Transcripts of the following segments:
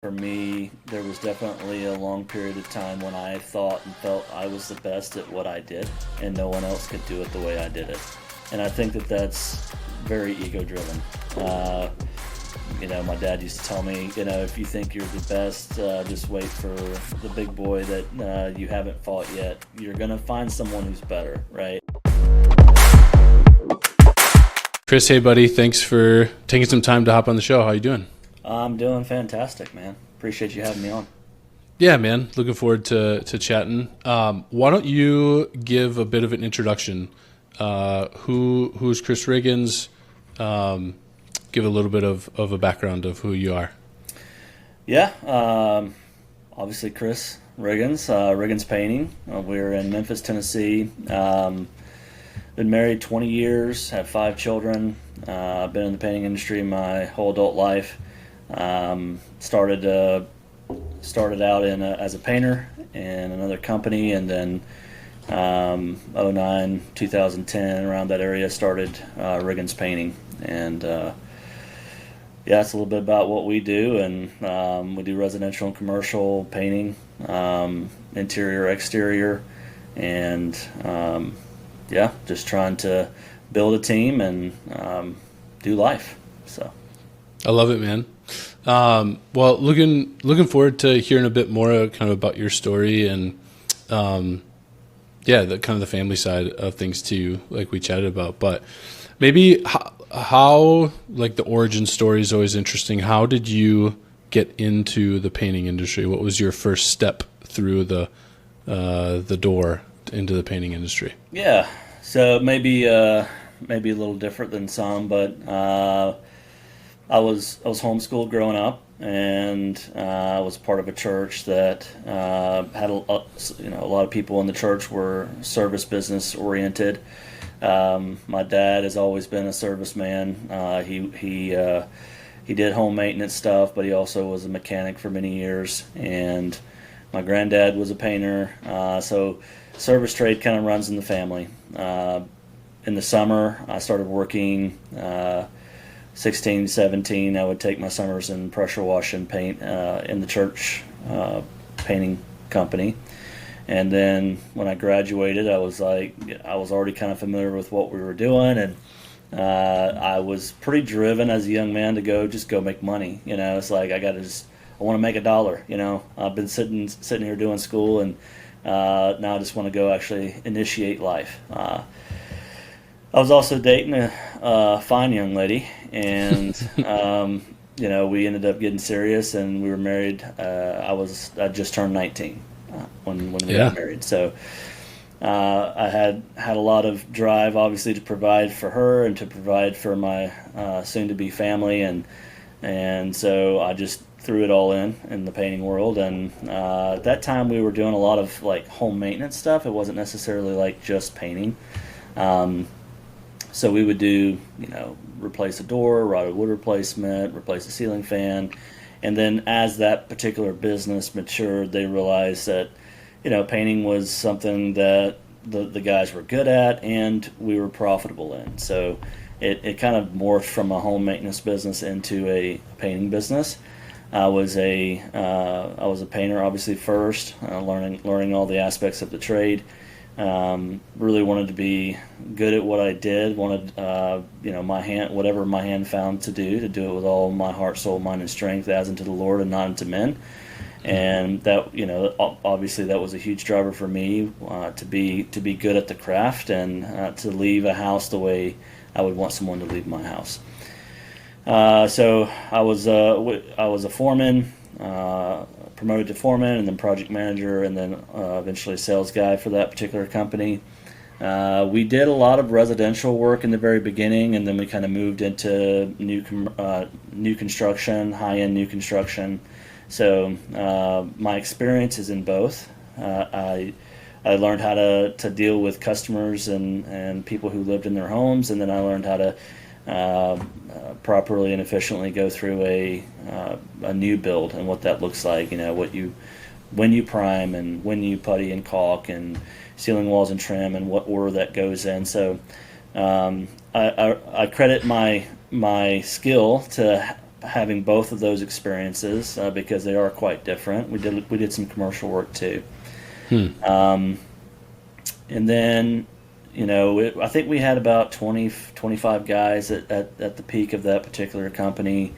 For me, there was definitely a long period of time when I thought and felt I was the best at what I did, and no one else could do it the way I did it. And I think that that's very ego driven. My dad used to tell me, if you think you're the best, just wait for the big boy that you haven't fought yet. You're going to find someone who's better, right? Chris, hey buddy, thanks for taking some time to hop on the show. How you doing? I'm doing fantastic, man. Appreciate you having me on. Yeah, man. Looking forward to chatting. Why don't you give a bit of an introduction? Who's Chris Riggins? Give a little bit of a background of who you are. Yeah, obviously Chris Riggins, Riggins Painting. We're in Memphis, Tennessee. Been married 20 years, have 5 children. I've been in the painting industry my whole adult life. Started out as a painter in another company, and then 09, 2010, around that area, started Riggins Painting. And it's a little bit about what we do, and we do residential and commercial painting, interior, exterior, and just trying to build a team and do life. So I love it, man. Well, looking forward to hearing a bit more kind of about your story and the kind of the family side of things too, like we chatted about. But maybe how like the origin story is always interesting. How did you get into the painting industry? What was your first step through the door into the painting industry? Yeah, so maybe a little different than some, but I was homeschooled growing up, and I was part of a church that had a lot of people in the church were service business oriented. My dad has always been a serviceman. He did home maintenance stuff, but he also was a mechanic for many years. And my granddad was a painter, so service trade kind of runs in the family. In the summer, I started working. 16, 17, I would take my summers and pressure wash and paint in the church painting company. And then when I graduated, I was already kind of familiar with what we were doing, and I was pretty driven as a young man to go make money. It's like I want to make $1. I've been sitting here doing school, and now I just want to go actually initiate life. I was also dating a fine young lady, and we ended up getting serious, and we were married. I just turned 19 when we got married, so I had a lot of drive, obviously, to provide for her and to provide for my soon-to-be family, and so I just threw it all in the painting world. And at that time, we were doing a lot of like home maintenance stuff. It wasn't necessarily like just painting. So we would do, replace a door, rotted wood replacement, replace a ceiling fan. And then as that particular business matured, they realized that, painting was something that the guys were good at and we were profitable in. So it kind of morphed from a home maintenance business into a painting business. I was a painter, obviously, first, learning all the aspects of the trade. Really wanted to be good at what I did. Wanted, whatever my hand found to do it with all my heart, soul, mind, and strength, as unto the Lord and not unto men. And that, obviously, that was a huge driver for me to be good at the craft and to leave a house the way I would want someone to leave my house. So I was a foreman. Promoted to foreman, and then project manager, and then eventually sales guy for that particular company. We did a lot of residential work in the very beginning, and then we kind of moved into new construction, high-end new construction. So my experience is in both. I learned how to deal with customers and people who lived in their homes, and then I learned how to properly and efficiently go through a new build and what that looks like. When you prime and when you putty and caulk and ceiling walls and trim and what order that goes in. So I credit my skill to having both of those experiences because they are quite different. We did some commercial work too. And then, I think we had about 20, 25 guys at the peak of that particular company.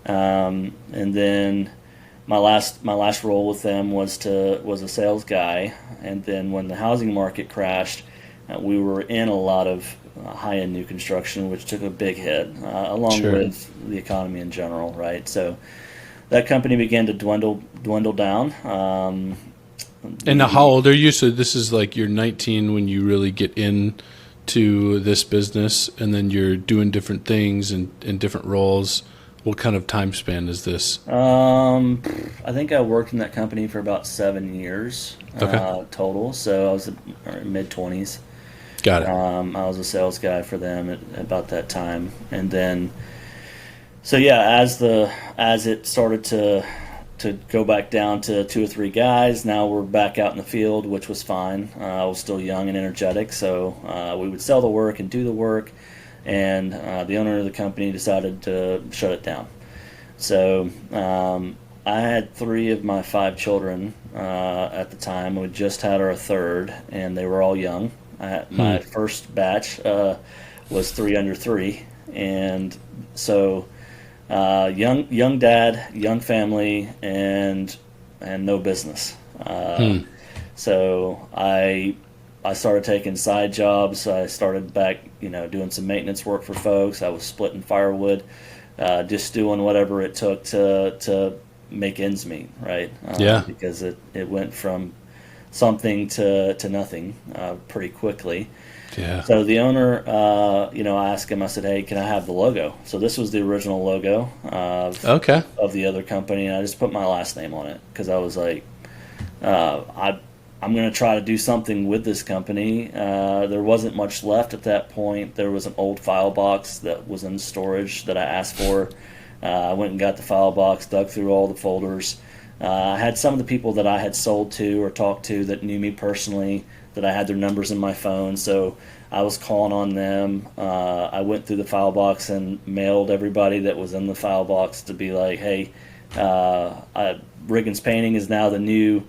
And then my last role with them was a sales guy. And then when the housing market crashed, we were in a lot of high-end new construction, which took a big hit, along Sure. with the economy in general, right? So that company began to dwindle down. And now how old are you? So this is like you're 19 when you really get into this business, and then you're doing different things and in different roles. What kind of time span is this? I think I worked in that company for about 7 years Okay. total. So I was in mid-20s. Got it. I was a sales guy for them at about that time, and then, so yeah, as it started to go back down to 2 or 3 guys, now we're back out in the field, which was fine. I was still young and energetic, so we would sell the work and do the work, and the owner of the company decided to shut it down. So I had 3 of my 5 children at the time. We just had our third, and they were all young. My first batch was 3 under 3, and so young dad, young family, and no business. So I started taking side jobs. I started back, doing some maintenance work for folks. I was splitting firewood, just doing whatever it took to make ends meet, right? Yeah. Because it went from something to nothing pretty quickly. Yeah. So the owner, I asked him, I said, hey, can I have the logo? So this was the original logo Okay. of the other company, and I just put my last name on it because I was like, I'm going to try to do something with this company. There wasn't much left at that point. There was an old file box that was in storage that I asked for. I went and got the file box, dug through all the folders. I had some of the people that I had sold to or talked to that knew me personally, that I had their numbers in my phone, so I was calling on them. I went through the file box and mailed everybody that was in the file box to be like, hey, Riggins Painting is now the new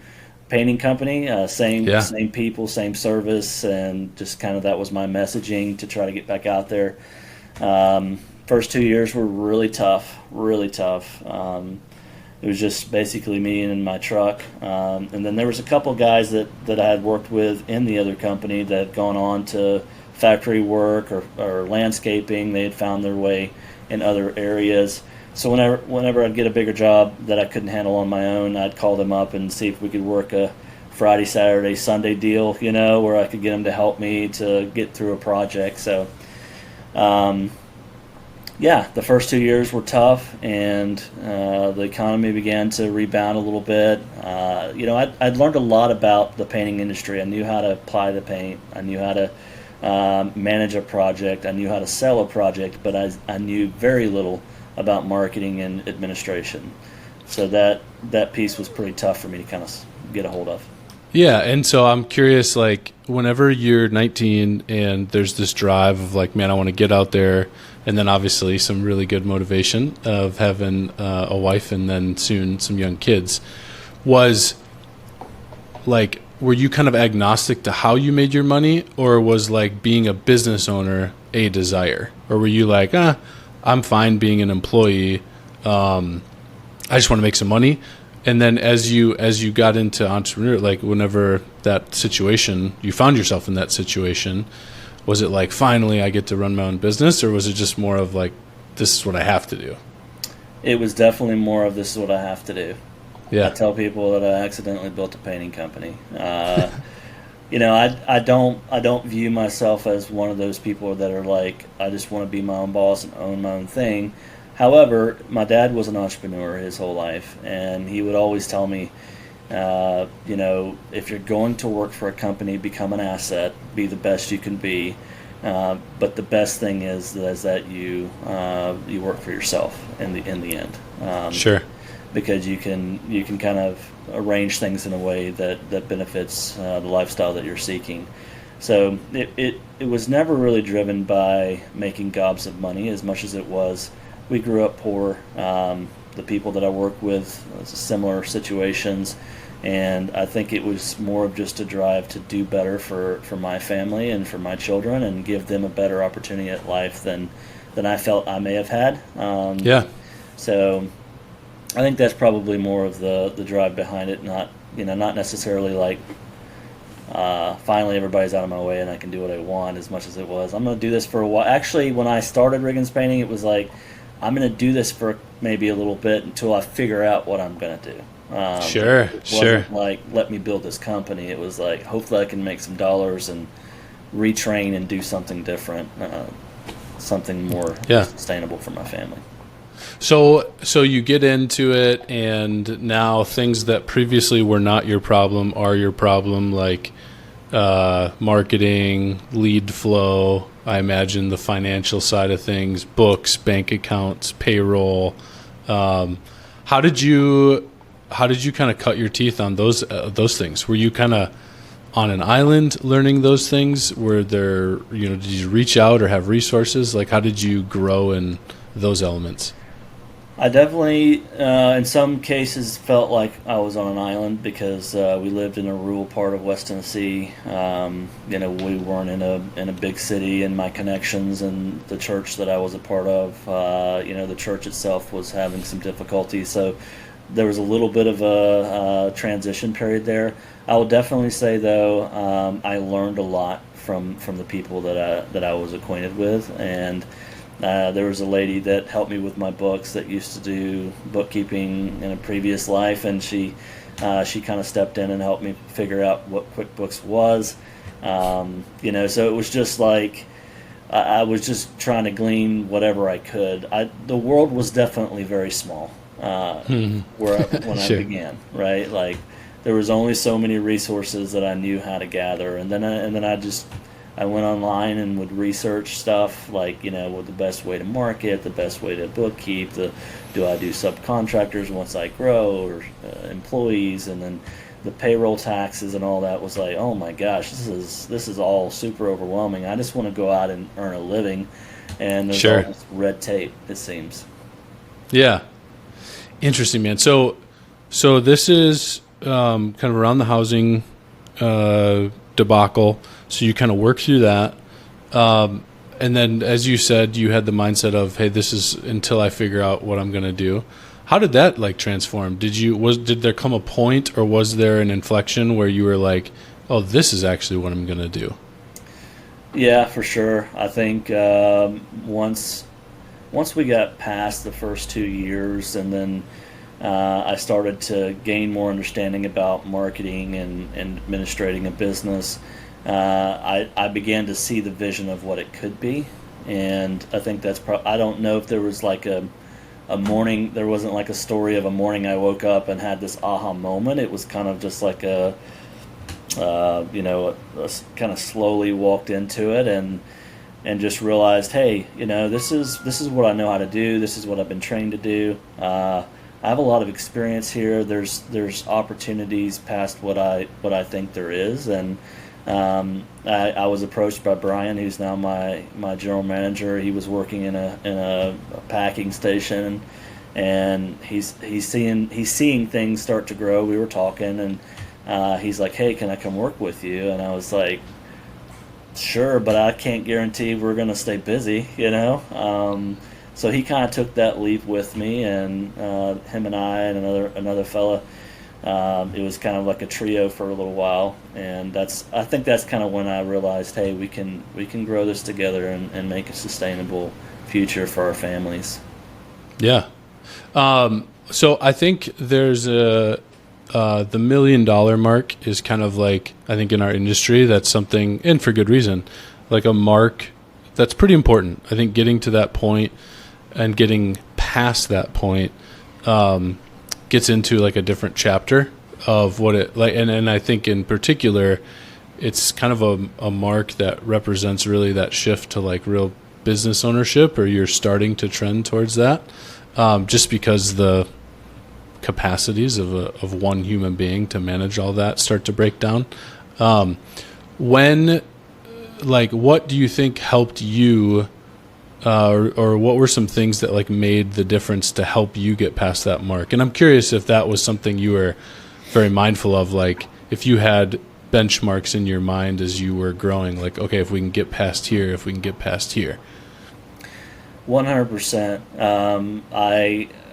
painting company. Same people, same service, and just kind of that was my messaging to try to get back out there. First 2 years were really tough, really tough. It was just basically me and my truck. And then there was a couple of guys that I had worked with in the other company that had gone on to factory work or landscaping. They had found their way in other areas. So whenever I'd get a bigger job that I couldn't handle on my own, I'd call them up and see if we could work a Friday, Saturday, Sunday deal, where I could get them to help me to get through a project. So, the first 2 years were tough, and the economy began to rebound a little bit. I'd learned a lot about the painting industry. I knew how to apply the paint. I knew how to manage a project. I knew how to sell a project, but I knew very little about marketing and administration. So that piece was pretty tough for me to kind of get a hold of. Yeah, and so I'm curious, like, whenever you're 19 and there's this drive of like, man, I want to get out there, and then obviously some really good motivation of having a wife and then soon some young kids, were you kind of agnostic to how you made your money, or was like being a business owner a desire? Or were you like, I'm fine being an employee, I just want to make some money? And then as you got into entrepreneur, like whenever that situation, you found yourself in that situation, was it like, finally I get to run my own business, or was it just more of like, this is what I have to do? It was definitely more of, this is what I have to do. Yeah. I tell people that I accidentally built a painting company. I don't view myself as one of those people that are like, I just want to be my own boss and own my own thing. However, my dad was an entrepreneur his whole life, and he would always tell me, if you're going to work for a company, become an asset, be the best you can be. But the best thing is that you work for yourself in the end. Sure. Because you can kind of arrange things in a way that benefits the lifestyle that you're seeking. So it was never really driven by making gobs of money as much as it was we grew up poor. The people that I work with, similar situations, and I think it was more of just a drive to do better for my family and for my children, and give them a better opportunity at life than I felt I may have had. Yeah. So I think that's probably more of the drive behind it. Not necessarily like finally everybody's out of my way and I can do what I want, as much as it was I'm going to do this for a while. Actually, when I started Riggins Painting, it was like, I'm going to do this for maybe a little bit until I figure out what I'm going to do. It wasn't like, let me build this company. It was like, hopefully I can make some dollars and retrain and do something different, something more sustainable for my family. So you get into it, and now things that previously were not your problem are your problem, like marketing, lead flow, I imagine the financial side of things, books, bank accounts, payroll. How did you kind of cut your teeth on those things? Were you kind of on an island learning those things? Were there, did you reach out or have resources? Like, how did you grow in those elements? I definitely, in some cases, felt like I was on an island because we lived in a rural part of West Tennessee. We weren't in a big city, and my connections and the church that I was a part of, the church itself was having some difficulty. So there was a little bit of a transition period there. I would definitely say, though, I learned a lot from the people that I was acquainted with, and there was a lady that helped me with my books that used to do bookkeeping in a previous life, and she kind of stepped in and helped me figure out what QuickBooks was. So it was just like I was just trying to glean whatever I could. The world was definitely very small when I began, right? Like, there was only so many resources that I knew how to gather, and then I went online and would research stuff like, what the best way to market, the best way to bookkeep, do I do subcontractors once I grow, or employees, and then the payroll taxes and all that was like, oh my gosh, this is all super overwhelming. I just want to go out and earn a living, and there's all this red tape, it seems. Yeah. Interesting, man. So this is kind of around the housing debacle. So you kind of work through that. And then, as you said, you had the mindset of, hey, this is until I figure out what I'm going to do. How did that transform? Did there come a point, or was there an inflection where you were like, oh, this is actually what I'm going to do? Yeah, for sure. I think once we got past the first 2 years, and then I started to gain more understanding about marketing and administrating a business, I began to see the vision of what it could be. And I think that's I don't know if there was like a morning, there wasn't like a story of a morning I woke up and had this aha moment. It was kind of just like a kind of slowly walked into it and just realized, hey, this is what I know how to do. This is what I've been trained to do. I have a lot of experience here. There's opportunities past what I think there is, and I was approached by Brian, who's now my general manager. He was working in a packing station, and he's seeing things start to grow. We were talking, and he's like, hey, can I come work with you? And I was like, sure, but I can't guarantee we're going to stay busy, So he kind of took that leap with me, and him and I and another fella. It was kind of like a trio for a little while, and I think that's kind of when I realized, hey, we can grow this together and make a sustainable future for our families. Yeah. So I think there's the $1 million mark is kind of like, I think in our industry, that's something, and for good reason, like a mark that's pretty important. I think getting to that point and getting past that point gets into like a different chapter of what it like, and I think in particular, it's kind of a mark that represents really that shift to like real business ownership, or you're starting to trend towards that, just because the capacities of one human being to manage all that start to break down. What do you think helped you or what were some things that like made the difference to help you get past that mark? And I'm curious if that was something you were very mindful of, like if you had benchmarks in your mind as you were growing, like, okay, if we can get past here, if we can get past here. 100%.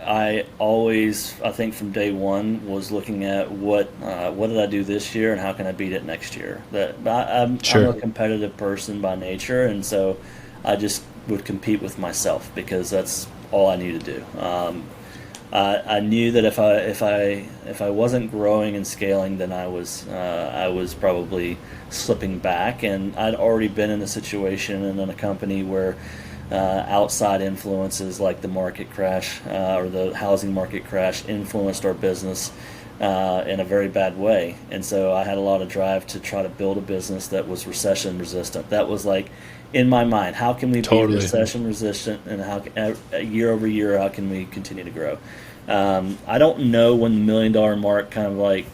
I always, I think from day one, was looking at what did I do this year and how can I beat it next year. I'm Sure. a competitive person by nature, and so I just would compete with myself because that's all I knew to do. I knew that if I wasn't growing and scaling, then I was probably slipping back, and I'd already been in a situation and in a company where outside influences like the market crash or the housing market crash influenced our business in a very bad way. And so I had a lot of drive to try to build a business that was recession resistant. That was like in my mind, how can we be recession resistant, and how year over year, how can we continue to grow? I don't know when the $1 million mark kind of like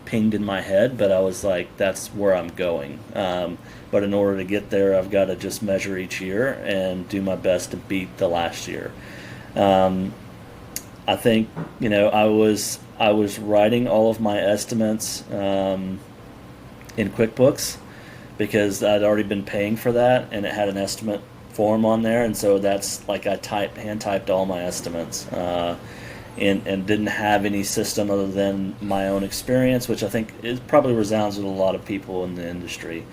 pinged in my head, but I was like, that's where I'm going. But in order to get there, I've got to just measure each year and do my best to beat the last year. I think, I was writing all of my estimates in QuickBooks because I'd already been paying for that, and it had an estimate form on there, and so that's like I hand typed all my estimates. And didn't have any system other than my own experience, which I think it probably resounds with a lot of people in the industry.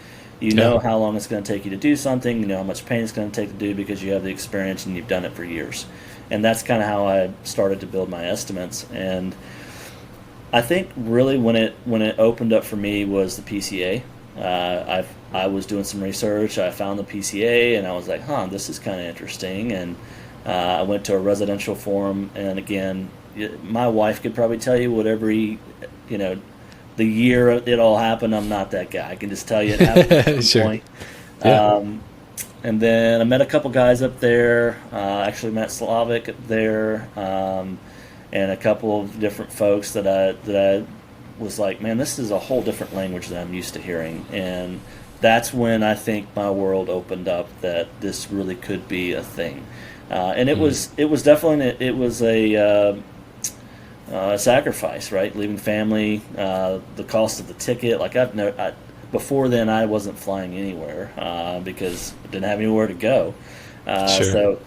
You know how long it's going to take you to do something, you know how much pain it's going to take to do because you have the experience and you've done it for years. And that's kind of how I started to build my estimates. And I think really when it opened up for me was the PCA. I was doing some research, I found the PCA, and I was like, this is kind of interesting. And I went to a residential forum, and again, my wife could probably tell you whatever the year it all happened. I'm not that guy. I can just tell you it happened at some point. Yeah. And then I met a couple guys up there. Actually met Slavic up there, and a couple of different folks that I was like, man, this is a whole different language than I'm used to hearing. And that's when I think my world opened up that this really could be a thing. And it was definitely a sacrifice, right? Leaving family, the cost of the ticket. Like before then, I wasn't flying anywhere because I didn't have anywhere to go. Sure. So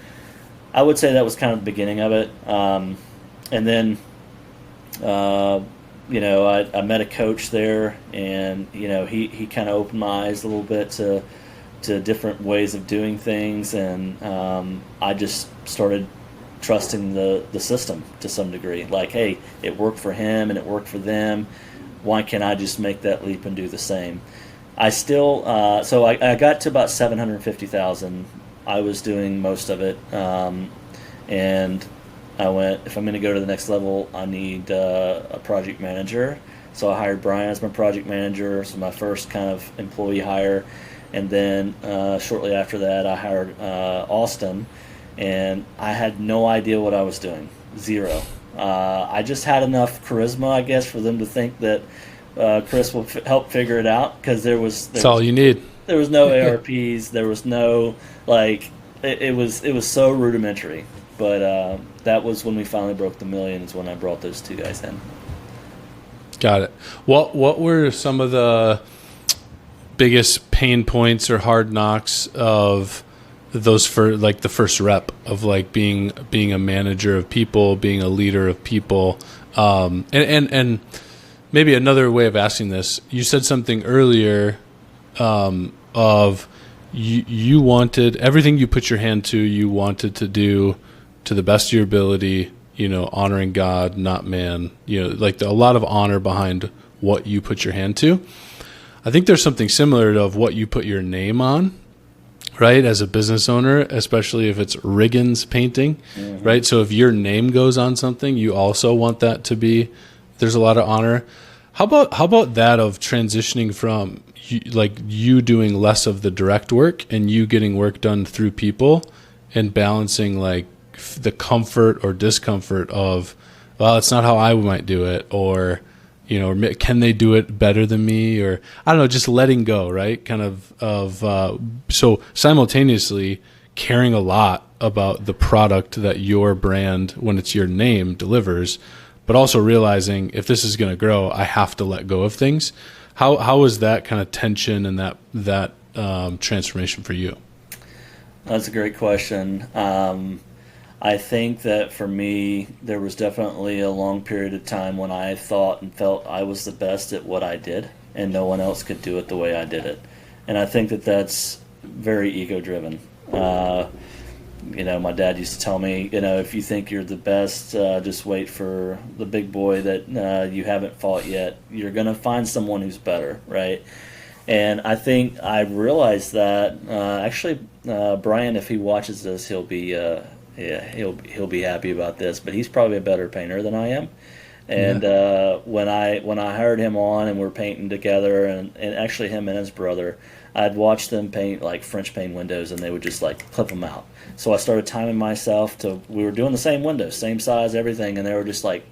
I would say that was kind of the beginning of it. And then I met a coach there, and he kind of opened my eyes a little bit to different ways of doing things, and I just started trusting the system to some degree. Like, hey, it worked for him and it worked for them. Why can't I just make that leap and do the same? I still so I got to about 750,000. I was doing most of it, and I went, if I'm going to go to the next level, I need a project manager. So I hired Brian as my project manager. So my first kind of employee hire. And then shortly after that, I hired Austin, and I had no idea what I was doing. Zero. I just had enough charisma, I guess, for them to think that Chris will help figure it out, because that's all you need. There was no ARPs. There was no it was so rudimentary. But that was when we finally broke the $1 million. Is when I brought those two guys in. Got it. What were some of the biggest pain points or hard knocks of those for like the first rep of like being a manager of people, being a leader of people? And maybe another way of asking this, you said something earlier of you wanted everything you put your hand to, you wanted to do to the best of your ability, honoring God, not man, like a lot of honor behind what you put your hand to. I think there's something similar to what you put your name on, right? As a business owner, especially if it's Riggins painting, mm-hmm. right? So if your name goes on something, you also want that to be, there's a lot of honor. How about that of transitioning from you doing less of the direct work and you getting work done through people, and balancing like the comfort or discomfort of, well, it's not how I might do it, or can they do it better than me, or I don't know, just letting go, right? Kind of so simultaneously caring a lot about the product that your brand, when it's your name, delivers, but also realizing if this is going to grow, I have to let go of things. How was that kind of tension and that transformation for you? That's a great question. I think that for me, there was definitely a long period of time when I thought and felt I was the best at what I did, and no one else could do it the way I did it. And I think that that's very ego-driven. My dad used to tell me, if you think you're the best, just wait for the big boy that you haven't fought yet. You're going to find someone who's better, right? And I think I realized that Brian, if he watches this, he'll be happy about this. But he's probably a better painter than I am. And when I hired him on and we're painting together, and actually him and his brother, I'd watch them paint like French pane windows, and they would just like clip them out. So I started timing myself we were doing the same windows, same size, everything, and they were just like.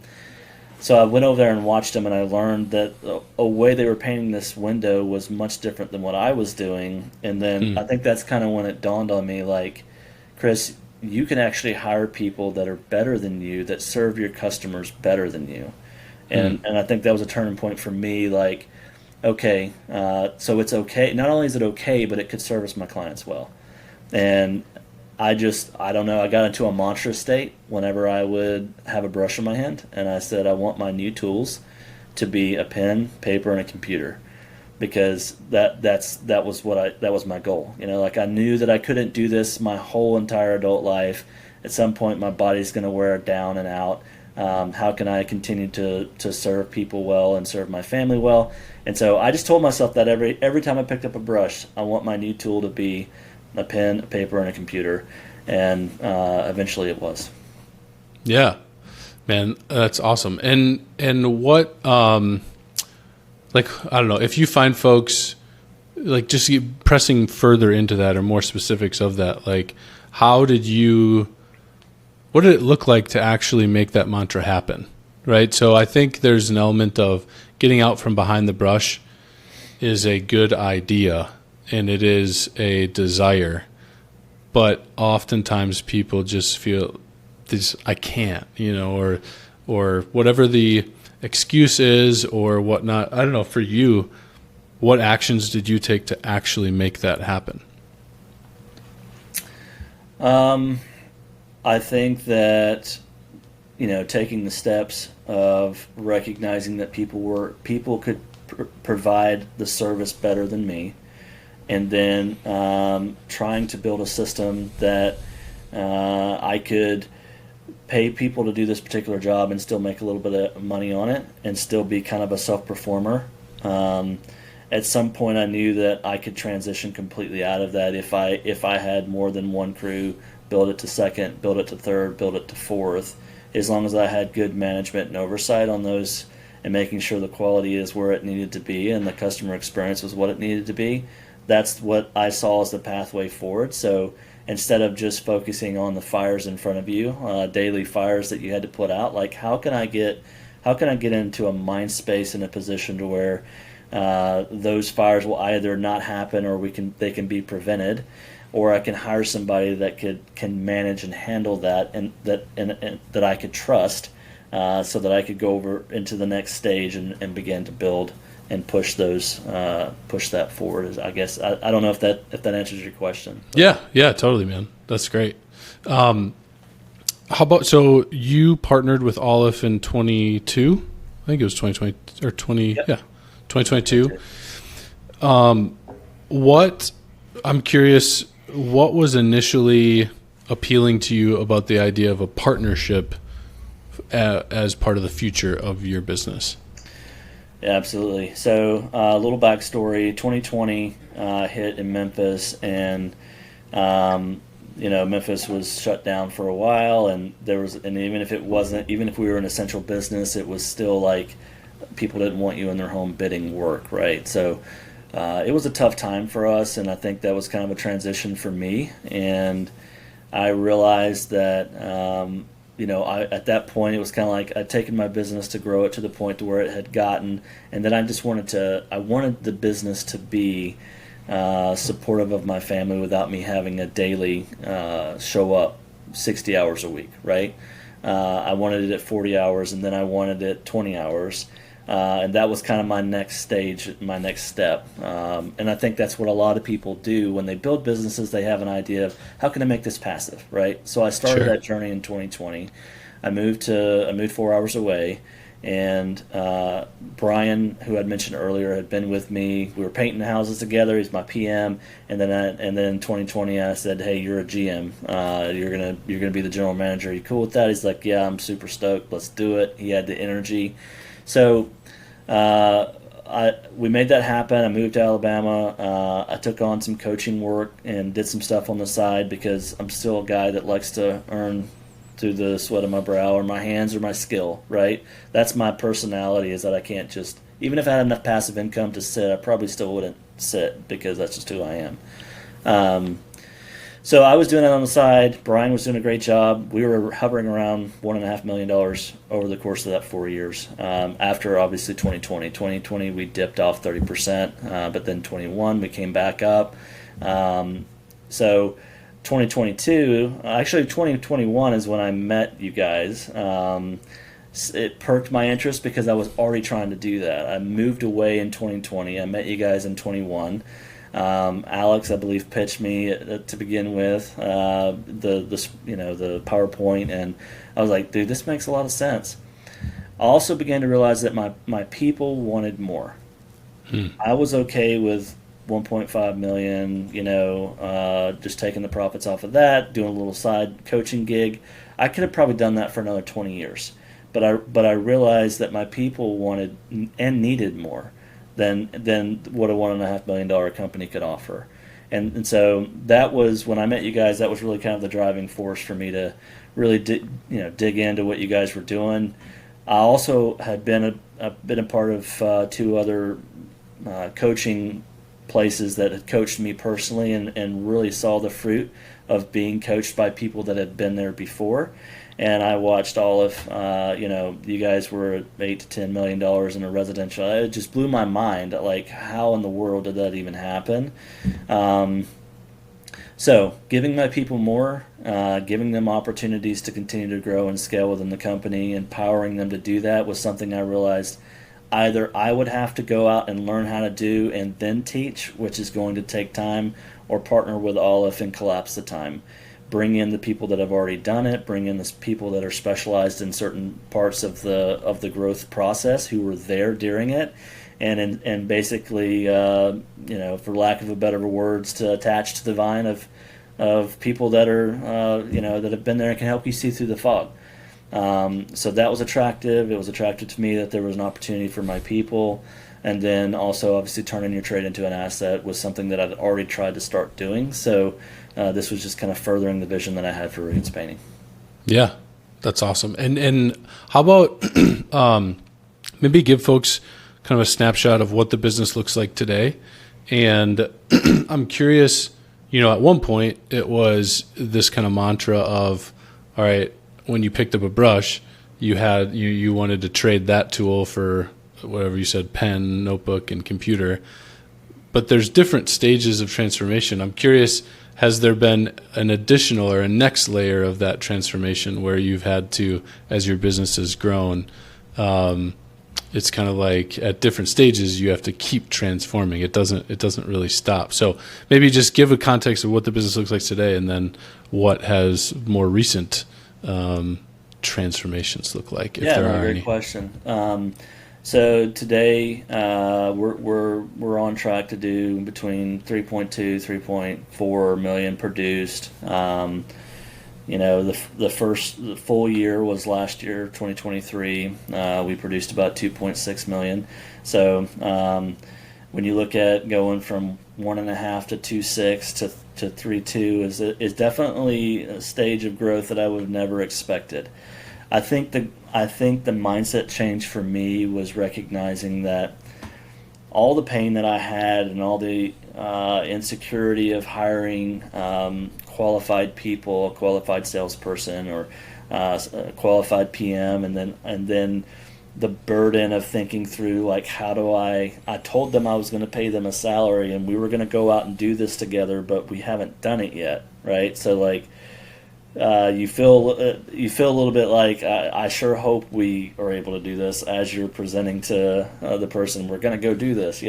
So I went over there and watched them, and I learned that a way they were painting this window was much different than what I was doing. And then I think that's kind of when it dawned on me, like, Chris, you can actually hire people that are better than you, that serve your customers better than you. And I think that was a turning point for me, like, okay, so it's okay. Not only is it okay, but it could service my clients well. And I don't know, I got into a mantra state whenever I would have a brush in my hand, and I said, I want my new tools to be a pen, paper, and a computer, because that was my goal. Like I knew that I couldn't do this my whole entire adult life. At some point, my body's going to wear down and out. How can I continue to serve people well and serve my family well? And so I just told myself that every time I picked up a brush, I want my new tool to be a pen, a paper, and a computer, and eventually it was. Yeah, man, that's awesome. And what, like, I don't know, if you find folks, like, just keep pressing further into that or more specifics of that, like, what did it look like to actually make that mantra happen, right? So I think there's an element of getting out from behind the brush is a good idea, and it is a desire, but oftentimes people just feel this, I can't, or whatever the excuse is or whatnot. I don't know, for you, what actions did you take to actually make that happen? I think that, taking the steps of recognizing that people could provide the service better than me, and then trying to build a system that I could pay people to do this particular job and still make a little bit of money on it and still be kind of a self-performer. At some point I knew that I could transition completely out of that if I had more than one crew, build it to second, build it to third, build it to fourth, as long as I had good management and oversight on those and making sure the quality is where it needed to be and the customer experience was what it needed to be. That's what I saw as the pathway forward. So instead of just focusing on the fires in front of you, daily fires that you had to put out, like how can I get into a mind space in a position to where those fires will either not happen or they can be prevented, or I can hire somebody that can manage and handle that and that I could trust, so that I could go over into the next stage and begin to build and push that forward. I guess I don't know if that answers your question. Yeah, totally, man. That's great. How about, so you partnered with Aleph in 22? I think it was 2020 or 20. Yep. Yeah, 2022. I'm curious, what was initially appealing to you about the idea of a partnership as part of the future of your business? Yeah, absolutely. So a little backstory: 2020 hit in Memphis, and Memphis was shut down for a while, and even if we were an essential business, it was still like people didn't want you in their home bidding work, right? So it was a tough time for us, and I think that was kind of a transition for me. And I realized that at that point it was kind of like I'd taken my business to grow it to the point to where it had gotten, and then I wanted the business to be supportive of my family without me having a daily show up 60 hours a week, right? I wanted it at 40 hours, and then I wanted it 20 hours. And that was kind of my next stage, my next step. And I think that's what a lot of people do when they build businesses. They have an idea of how can I make this passive, right? So I started Sure. that journey in 2020. I moved 4 hours away, and Brian, who I'd mentioned earlier, had been with me. We were painting houses together. He's my PM, and then in 2020, I said, "Hey, you're a GM. You're gonna be the general manager. Are you cool with that?" He's like, "Yeah, I'm super stoked. Let's do it." He had the energy, so we made that happen. I moved to Alabama. I took on some coaching work and did some stuff on the side because I'm still a guy that likes to earn through the sweat of my brow or my hands or my skill, right? That's my personality, is that I can't just, even if I had enough passive income to sit, I probably still wouldn't sit because that's just who I am. So I was doing it on the side. Brian was doing a great job. We were hovering around $1.5 million over the course of that 4 years. After obviously 2020, we dipped off 30%, but then 21 we came back up. So 2022, actually 2021 is when I met you guys. It perked my interest because I was already trying to do that. I moved away in 2020. I met you guys in 21. Alex, I believe, pitched me to begin with the PowerPoint, and I was like, dude, this makes a lot of sense. I also began to realize that my people wanted more. I was okay with 1.5 million, just taking the profits off of that, doing a little side coaching gig. I could have probably done that for another 20 years, but I realized that my people wanted and needed more than what a $1.5 million company could offer. And so that was when I met you guys. That was really kind of the driving force for me to really dig into what you guys were doing. I also had been a part of two other coaching places that had coached me personally, and really saw the fruit of being coached by people that had been there before. And I watched Aleph. You guys were at $8 to $10 million in a residential. It just blew my mind. Like, how in the world did that even happen? So giving my people more, giving them opportunities to continue to grow and scale within the company, empowering them to do that was something I realized either I would have to go out and learn how to do and then teach, which is going to take time, or partner with Aleph and collapse the time. Bring in the people that have already done it, bring in the people that are specialized in certain parts of the growth process who were there during it, and basically, for lack of a better words, to attach to the vine of people that are, that have been there and can help you see through the fog. So that was attractive. It was attractive to me that there was an opportunity for my people. And then also, obviously, turning your trade into an asset was something that I'd already tried to start doing. So this was just kind of furthering the vision that I had for Riggins Painting. Yeah, that's awesome. And how about maybe give folks kind of a snapshot of what the business looks like today? And I'm curious, at one point it was this kind of mantra of, all right, when you picked up a brush, you wanted to trade that tool for whatever you said, pen, notebook, and computer. But there's different stages of transformation. I'm curious, has there been an additional or a next layer of that transformation where you've had to, as your business has grown, it's kind of like at different stages you have to keep transforming. It doesn't really stop. So maybe just give a context of what the business looks like today, and then what has more recent transformations look like, if there are Great any. question. So today we're on track to do between 3.2, 3.4 million produced. The full year was last year, 2023. We produced about 2.6 million. So when you look at going from 1.5 to 2.6 to 3.2 is definitely a stage of growth that I would have never expected. I think the mindset change for me was recognizing that all the pain that I had and all the insecurity of hiring qualified people, a qualified salesperson or a qualified PM, and then the burden of thinking through, like, how do I told them I was going to pay them a salary and we were going to go out and do this together, but we haven't done it yet, right? So like, you feel a little bit like, I sure hope we are able to do this as you're presenting to the person, we're going to go do this,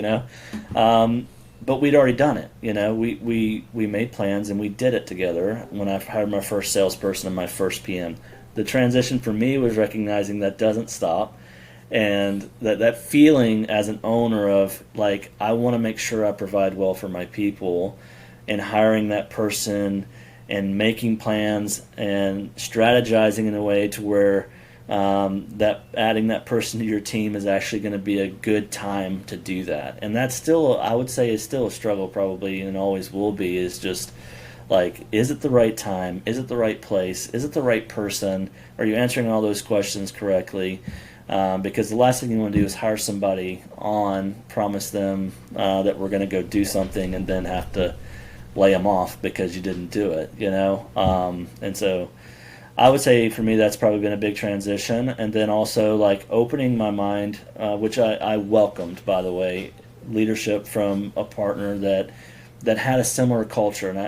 but we'd already done it. We made plans and we did it together. When I hired my first salesperson and my first PM, the transition for me was recognizing that doesn't stop, and that feeling as an owner of, like, I want to make sure I provide well for my people, and hiring that person and making plans and strategizing in a way to where that adding that person to your team is actually going to be a good time to do that. And that's still, I would say, is still a struggle probably, and always will be, is just like, is it the right time? Is it the right place? Is it the right person? Are you answering all those questions correctly? Because the last thing you want to do is hire somebody on, promise them that we're going to go do something, and then have to lay them off because you didn't do it, And so I would say for me that's probably been a big transition. And then also, like, opening my mind, which I welcomed, by the way, leadership from a partner that had a similar culture. And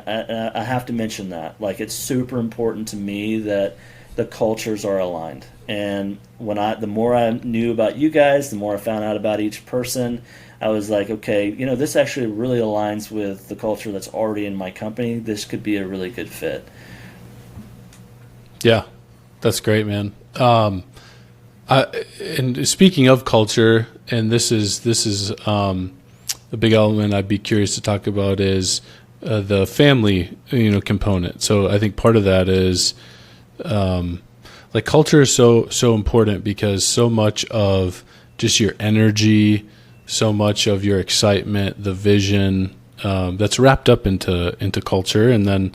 I have to mention that. Like, it's super important to me that the cultures are aligned. And the more I knew about you guys, the more I found out about each person, I was like, okay, this actually really aligns with the culture that's already in my company. This could be a really good fit. Yeah, that's great, man. And speaking of culture, and this is a big element I'd be curious to talk about, is the family, component. So I think part of that is, like, culture is so important, because so much of just your energy, so much of your excitement, the vision, that's wrapped up into culture. And then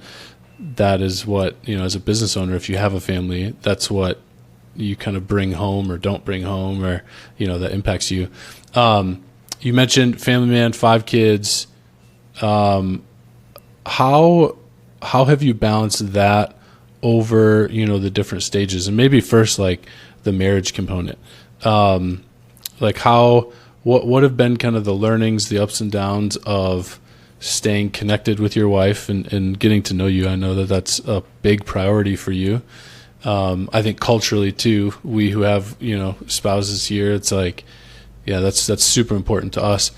that is what, as a business owner, if you have a family, that's what you kind of bring home or don't bring home, or, that impacts you. You mentioned family man, 5 kids. How have you balanced that over, the different stages? And maybe first, like, the marriage component. Like, what have been kind of the learnings, the ups and downs of staying connected with your wife and getting to know you? I know that that's a big priority for you. I think culturally too, we who have, spouses here, it's like, yeah, that's super important to us.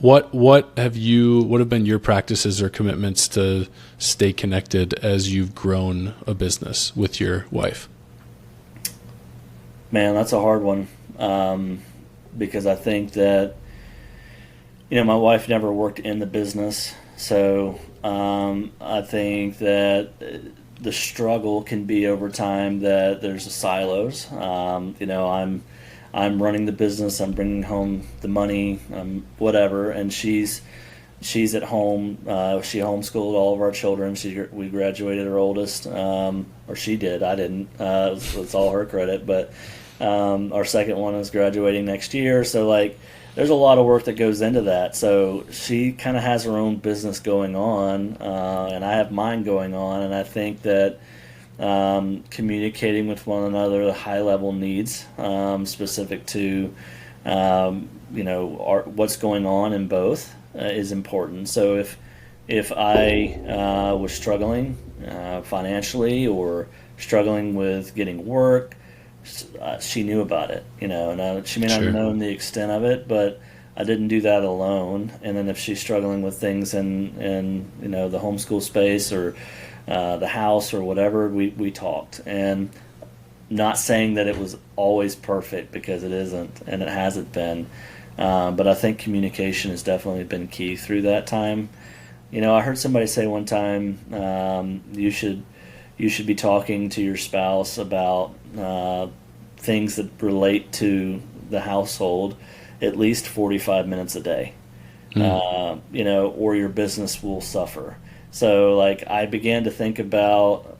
What have been your practices or commitments to stay connected as you've grown a business with your wife? Man, that's a hard one. Because I think that, my wife never worked in the business. So I think that the struggle can be over time that there's silos. I'm running the business, I'm bringing home the money, whatever, and she's at home. She homeschooled all of our children. We graduated our oldest, or she did. I didn't. It's all her credit. But our second one is graduating next year. So, like, there's a lot of work that goes into that. So she kind of has her own business going on, and I have mine going on. And I think that communicating with one another the high level needs specific to what's going on in both is important. So if I was struggling financially or struggling with getting work, she knew about it, and she may not have known the extent of it, but I didn't do that alone. And then if she's struggling with things in the homeschool space or the house or whatever, we talked. And not saying that it was always perfect, because it isn't, and it hasn't been. But I think communication has definitely been key through that time. I heard somebody say one time, you should be talking to your spouse about things that relate to the household at least 45 minutes a day, or your business will suffer. So, like, I began to think about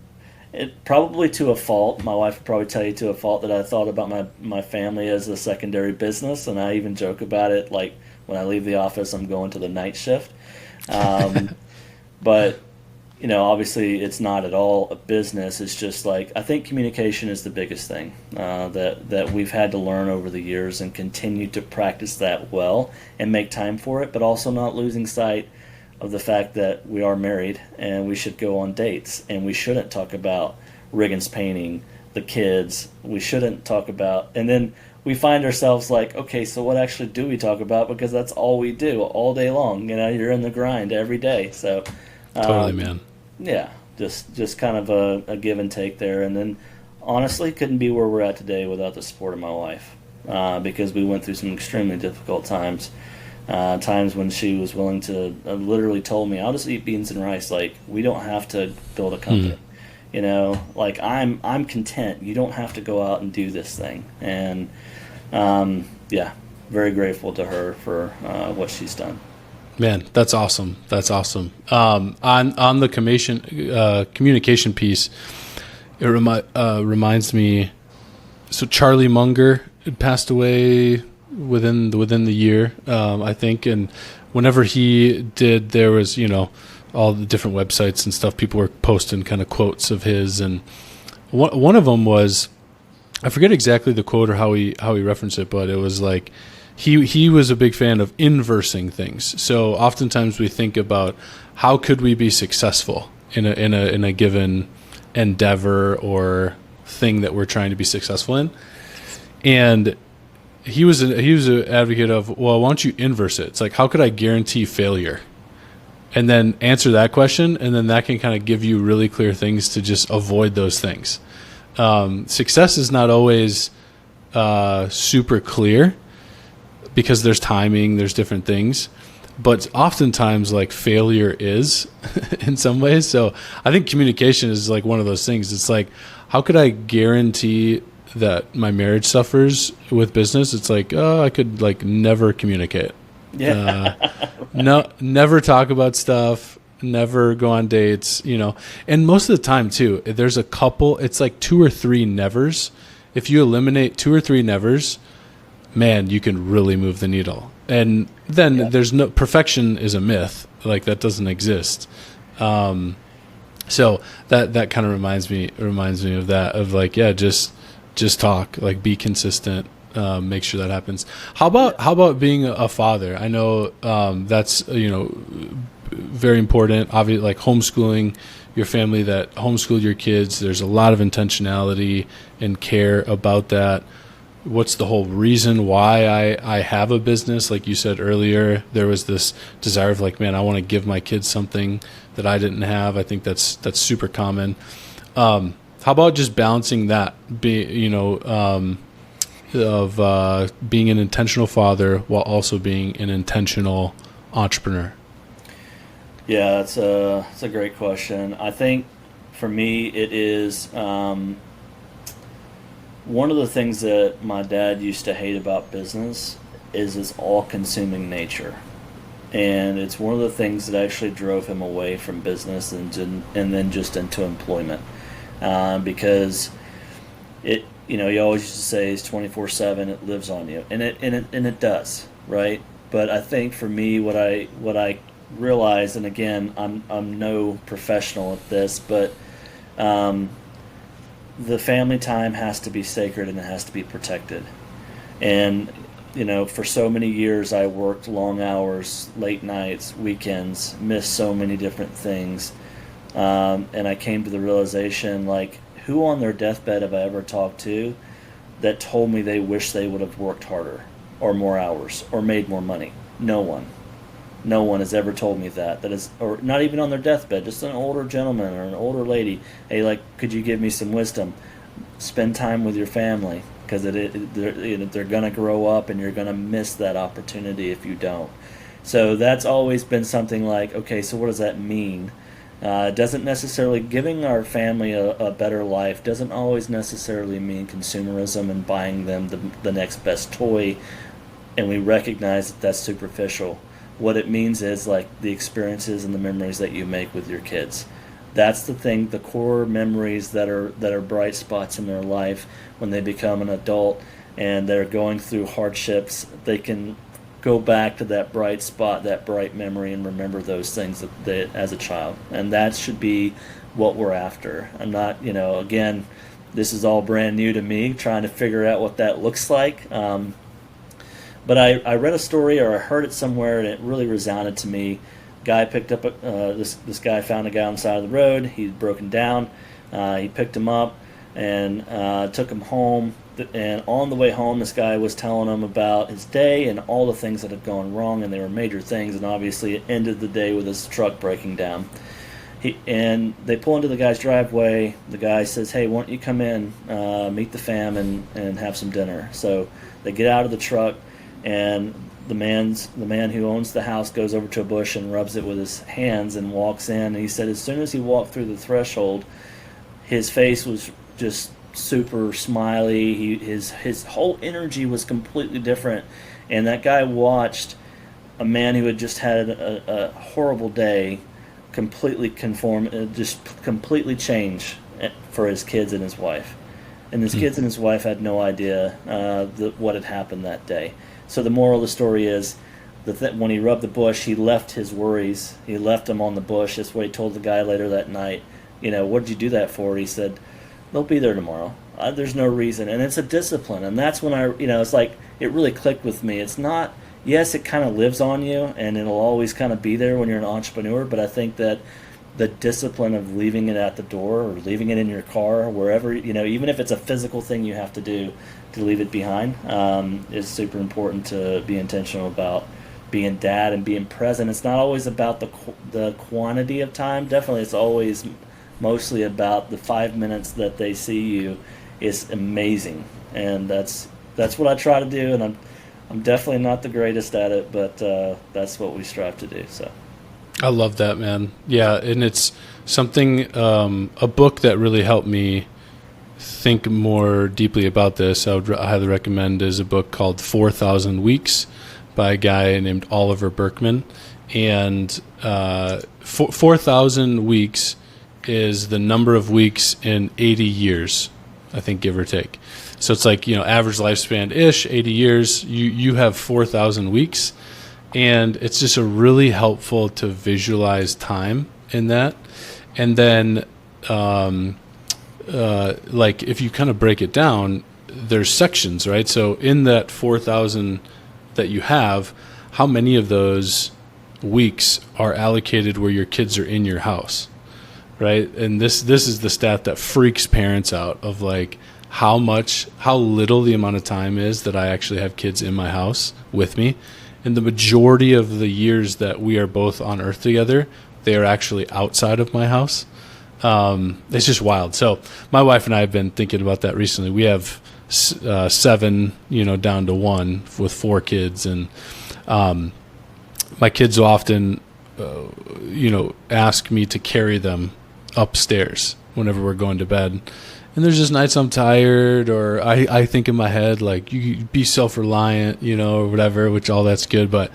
it, probably to a fault. My wife would probably tell you to a fault, that I thought about my family as a secondary business, and I even joke about it. Like, when I leave the office, I'm going to the night shift. But obviously it's not at all a business. It's just like, I think communication is the biggest thing that we've had to learn over the years, and continue to practice that well and make time for it, but also not losing sight of the fact that we are married and we should go on dates, and we shouldn't talk about Riggins painting, the kids. We shouldn't talk about, and then we find ourselves like, okay, so what actually do we talk about? Because that's all we do all day long. You're in the grind every day. So Totally, man. yeah, just kind of a give and take there. And then honestly, couldn't be where we're at today without the support of my wife, because we went through some extremely difficult times. Times when she was willing to, literally told me, I'll just eat beans and rice. Like, we don't have to build a company. Like, I'm content. You don't have to go out and do this thing. And yeah, very grateful to her for what she's done. Man, that's awesome. That's awesome. On the communication piece, it reminds me. So Charlie Munger had passed away within the year, I think, and whenever he did, there was all the different websites and stuff. People were posting kind of quotes of his, and one of them was, I forget exactly the quote or how he referenced it, but it was like, he was a big fan of inversing things. So oftentimes we think about how could we be successful in a given endeavor or thing that we're trying to be successful in, and he was an advocate of, well, why don't you inverse it? It's like, how could I guarantee failure? And then answer that question, and then that can kind of give you really clear things to just avoid those things. Success is not always super clear, because there's timing, there's different things, but oftentimes like failure is in some ways. So I think communication is like one of those things. It's like, how could I guarantee that my marriage suffers with business? It's like, I could like never communicate. Yeah. No, never talk about stuff, never go on dates, and most of the time too, there's a couple, it's like 2 or 3 nevers. If you eliminate 2 or 3 nevers, man, you can really move the needle. And then there's no, perfection is a myth, like that doesn't exist. So that kind of reminds me of that, of like, yeah, just talk, like be consistent, make sure that happens. How about being a father? I know that's very important. Obviously, like homeschooling your family that homeschooled your kids. There's a lot of intentionality and care about that. What's the whole reason why I have a business? Like you said earlier, there was this desire of like, man, I want to give my kids something that I didn't have. I think that's super common. How about just balancing that, being an intentional father while also being an intentional entrepreneur? Yeah, that's a great question. I think for me it is one of the things that my dad used to hate about business is its all-consuming nature. And it's one of the things that actually drove him away from business and then just into employment. Because it, he always used to say it's 24/7, it lives on you. And it does, right? But I think for me, what I realized, and again, I'm no professional at this, but the family time has to be sacred and it has to be protected. And, for so many years I worked long hours, late nights, weekends, missed so many different things. And I came to the realization, like, who on their deathbed have I ever talked to that told me they wish they would have worked harder or more hours or made more money? No one. No one has ever told me that is, or not even on their deathbed, just an older gentleman or an older lady. Hey, like, could you give me some wisdom? Spend time with your family, because they're going to grow up and you're going to miss that opportunity if you don't. So that's always been something like, okay, so what does that mean? It doesn't necessarily, giving our family a better life doesn't always necessarily mean consumerism and buying them the next best toy, and we recognize that that's superficial. What it means is like the experiences and the memories that you make with your kids. That's the thing, the core memories that are bright spots in their life when they become an adult and they're going through hardships. They can go back to that bright spot, that bright memory, and remember those things that as a child. And that should be what we're after. I'm not, again, this is all brand new to me, trying to figure out what that looks like. But I read a story, or I heard it somewhere, and it really resounded to me. Guy picked up this guy found a guy on the side of the road. He'd broken down. He picked him up and took him home. And on the way home, this guy was telling him about his day and all the things that had gone wrong, and they were major things. And obviously, it ended the day with his truck breaking down. And they pull into the guy's driveway. The guy says, "Hey, why don't you come in, meet the fam, and have some dinner?" So they get out of the truck, and the man who owns the house goes over to a bush and rubs it with his hands and walks in. And he said as soon as he walked through the threshold, his face was just super smiley. His whole energy was completely different. And that guy watched a man who had just had a horrible day completely completely change for his kids and his wife. And his kids and his wife had no idea what had happened that day. So the moral of the story is that when he rubbed the bush, he left his worries. He left them on the bush. That's what he told the guy later that night. What did you do that for? He said, "They'll be there tomorrow. There's no reason." And it's a discipline. And that's when it's like it really clicked with me. It's not, yes, it kind of lives on you, and it'll always kind of be there when you're an entrepreneur. But I think that the discipline of leaving it at the door or leaving it in your car or wherever, even if it's a physical thing you have to do to leave it behind, is super important to be intentional about being dad and being present. It's not always about the quantity of time. Definitely, it's always mostly about the 5 minutes that they see you. Is amazing, and that's what I try to do. And I'm definitely not the greatest at it, but that's what we strive to do. So. I love that, man. Yeah, and it's something, a book that really helped me think more deeply about this, I would highly recommend, is a book called 4,000 Weeks by a guy named Oliver Berkman. And 4,000 weeks is the number of weeks in 80 years, I think, give or take. So it's like, average lifespan-ish, 80 years. You have 4,000 weeks. And it's just a really helpful to visualize time in that. And then, like if you kind of break it down, there's sections, right? So in that 4,000 that you have, how many of those weeks are allocated where your kids are in your house, right? And this is the stat that freaks parents out, of like how little the amount of time is that I actually have kids in my house with me. And the majority of the years that we are both on Earth together, they are actually outside of my house. It's just wild. So my wife and I have been thinking about that recently. We have 7, down to 1 with 4 kids. And my kids will often, ask me to carry them upstairs whenever we're going to bed. And there's just nights I'm tired, or I think in my head, like, you be self-reliant, or whatever, which all that's good. But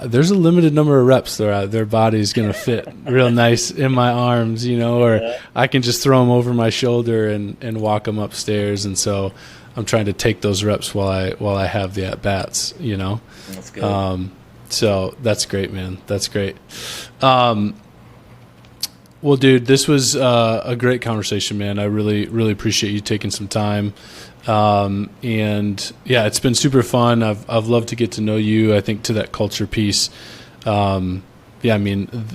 there's a limited number of reps their body's going to fit real nice in my arms, or I can just throw them over my shoulder and walk them upstairs. And so I'm trying to take those reps while I have the at-bats, That's good. So that's great, man. That's great. Well, dude, this was a great conversation, man. I really, really appreciate you taking some time. And yeah, it's been super fun. I've loved to get to know you. I think to that culture piece. One of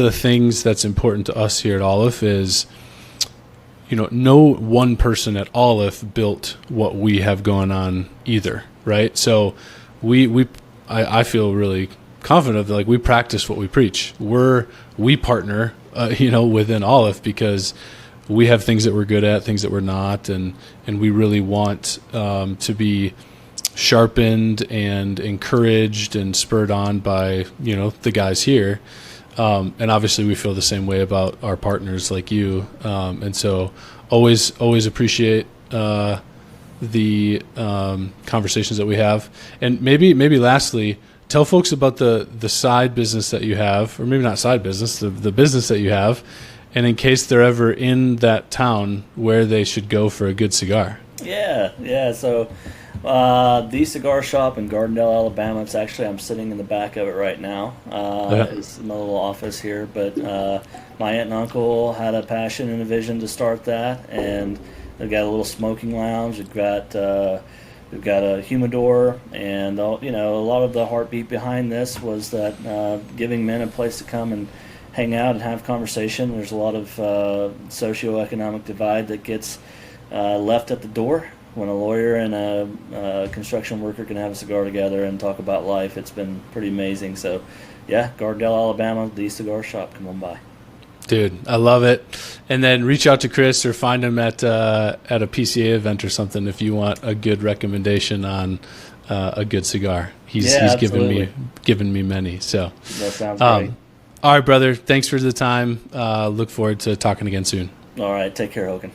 the things that's important to us here at Aleph is, no one person at Aleph built what we have going on either, right? So I feel really confident of, like, we practice what we preach. We partner, within Aleph, because we have things that we're good at, things that we're not, and we really want to be sharpened and encouraged and spurred on by the guys here, and obviously we feel the same way about our partners like you, and so always appreciate the conversations that we have. And maybe lastly, tell folks about the side business that you have, or maybe not side business, the business that you have, and in case they're ever in that town, where they should go for a good cigar. Yeah. So The cigar shop in Gardendale, Alabama. It's actually, I'm sitting in the back of it right now. It's my little office here. But my aunt and uncle had a passion and a vision to start that, and they've got a little smoking lounge. We've got a humidor, and a lot of the heartbeat behind this was that giving men a place to come and hang out and have conversation. There's a lot of socioeconomic divide that gets left at the door. When a lawyer and a construction worker can have a cigar together and talk about life, it's been pretty amazing. So, yeah, Gardendale, Alabama, the cigar shop. Come on by. Dude, I love it. And then reach out to Chris or find him at a PCA event or something if you want a good recommendation on a good cigar. He's given me many. So that sounds great. All right, brother. Thanks for the time. Look forward to talking again soon. All right. Take care, Hogan.